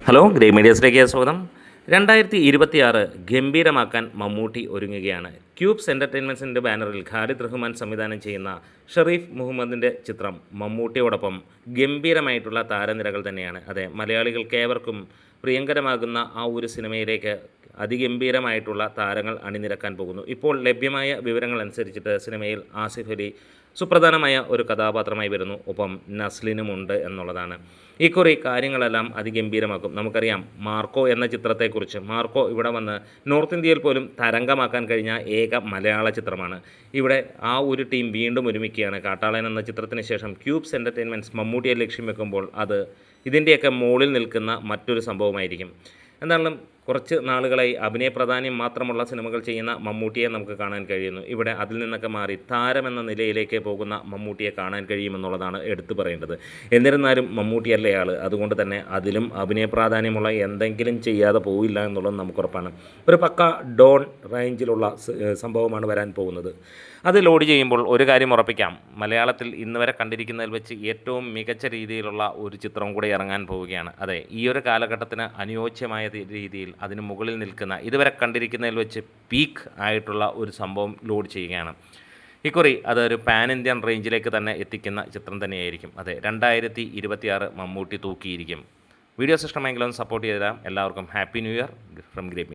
Hello grey മീഡിയസിലേക്ക് സ്വാഗതം. 2026 ഗംഭീരമാക്കാൻ മമ്മൂട്ടി ഒരുങ്ങുകയാണ്. Cubes എൻ്റർടൈൻമെൻറ്റ്സിൻ്റെ ബാനറിൽ ഖാലിദ് റഹ്മാൻ സംവിധാനം ചെയ്യുന്ന ഷെറീഫ് മുഹമ്മദിൻ്റെ ചിത്രം മമ്മൂട്ടിയോടൊപ്പം ഗംഭീരമായിട്ടുള്ള താരനിരകൾ തന്നെയാണ്. അതെ, മലയാളികൾക്കേവർക്കും പ്രിയങ്കരമാകുന്ന ആ ഒരു സിനിമയിലേക്ക് അതിഗംഭീരമായിട്ടുള്ള താരങ്ങൾ അണിനിരക്കാൻ പോകുന്നു. ഇപ്പോൾ ലഭ്യമായ വിവരങ്ങൾ അനുസരിച്ചിട്ട് സിനിമയിൽ ആസിഫ് അലി സുപ്രധാനമായ ഒരു കഥാപാത്രമായി വരുന്നു, ഒപ്പം നസ്ലിനുമുണ്ട് എന്നുള്ളതാണ്. ഇക്കുറി കാര്യങ്ങളെല്ലാം അതിഗംഭീരമാക്കും. നമുക്കറിയാം മാർക്കോ എന്ന ചിത്രത്തെക്കുറിച്ച്. മാർക്കോ ഇവിടെ വന്ന് നോർത്ത് ഇന്ത്യയിൽ പോലും തരംഗമാക്കാൻ കഴിഞ്ഞ ഏക മലയാള ചിത്രമാണ്. ഇവിടെ ആ ഒരു ടീം വീണ്ടും ഒരുമിക്കുകയാണ്. കാട്ടാളൻ എന്ന ചിത്രത്തിന് ശേഷം ക്യൂബ്സ് എൻ്റർടൈൻമെൻറ്റ്സ് മമ്മൂട്ടിയെ ലക്ഷ്യം വെക്കുമ്പോൾ അത് ഇതിൻ്റെയൊക്കെ മുകളിൽ നിൽക്കുന്ന മറ്റൊരു സംഭവമായിരിക്കും. എന്തായാലും കുറച്ച് നാളുകളായി അഭിനയ പ്രാധാന്യം മാത്രമുള്ള സിനിമകൾ ചെയ്യുന്ന മമ്മൂട്ടിയെ നമുക്ക് കാണാൻ കഴിയുന്നു. ഇവിടെ അതിൽ നിന്നൊക്കെ മാറി താരമെന്ന നിലയിലേക്ക് പോകുന്ന മമ്മൂട്ടിയെ കാണാൻ കഴിയുമെന്നുള്ളതാണ് എടുത്തു പറയേണ്ടത്. എന്നിരുന്നാലും മമ്മൂട്ടിയല്ലേ ആൾ, അതുകൊണ്ട് തന്നെ അതിലും അഭിനയ പ്രാധാന്യമുള്ള എന്തെങ്കിലും ചെയ്യാതെ പോവില്ല എന്നുള്ളത് നമുക്കുറപ്പാണ്. ഒരു പക്ക ഡോൺ റേഞ്ചിലുള്ള സംഭവമാണ് വരാൻ പോകുന്നത്. അത് ലോഡ് ചെയ്യുമ്പോൾ ഒരു കാര്യം ഉറപ്പിക്കാം, മലയാളത്തിൽ ഇന്ന് വരെ കണ്ടിരിക്കുന്നതിൽ വെച്ച് ഏറ്റവും മികച്ച രീതിയിലുള്ള ഒരു ചിത്രം കൂടെ ഇറങ്ങാൻ പോവുകയാണ്. അതെ, ഈ ഒരു കാലഘട്ടത്തിന് അനുയോജ്യമായ രീതിയിൽ അതിന് മുകളിൽ നിൽക്കുന്ന, ഇതുവരെ കണ്ടിരിക്കുന്നതിൽ വെച്ച് പീക്ക് ആയിട്ടുള്ള ഒരു സംഭവം ലോഡ് ചെയ്യുകയാണ്. ഇക്കുറി അതൊരു പാൻ ഇന്ത്യൻ റേഞ്ചിലേക്ക് തന്നെ എത്തിക്കുന്ന ചിത്രം തന്നെയായിരിക്കും. അതെ, 2026 മമ്മൂട്ടി തൂക്കിയിരിക്കും. വീഡിയോസ് ഇഷ്ടമെങ്കിലും സപ്പോർട്ട് ചെയ്താൽ എല്ലാവർക്കും happy new year from great.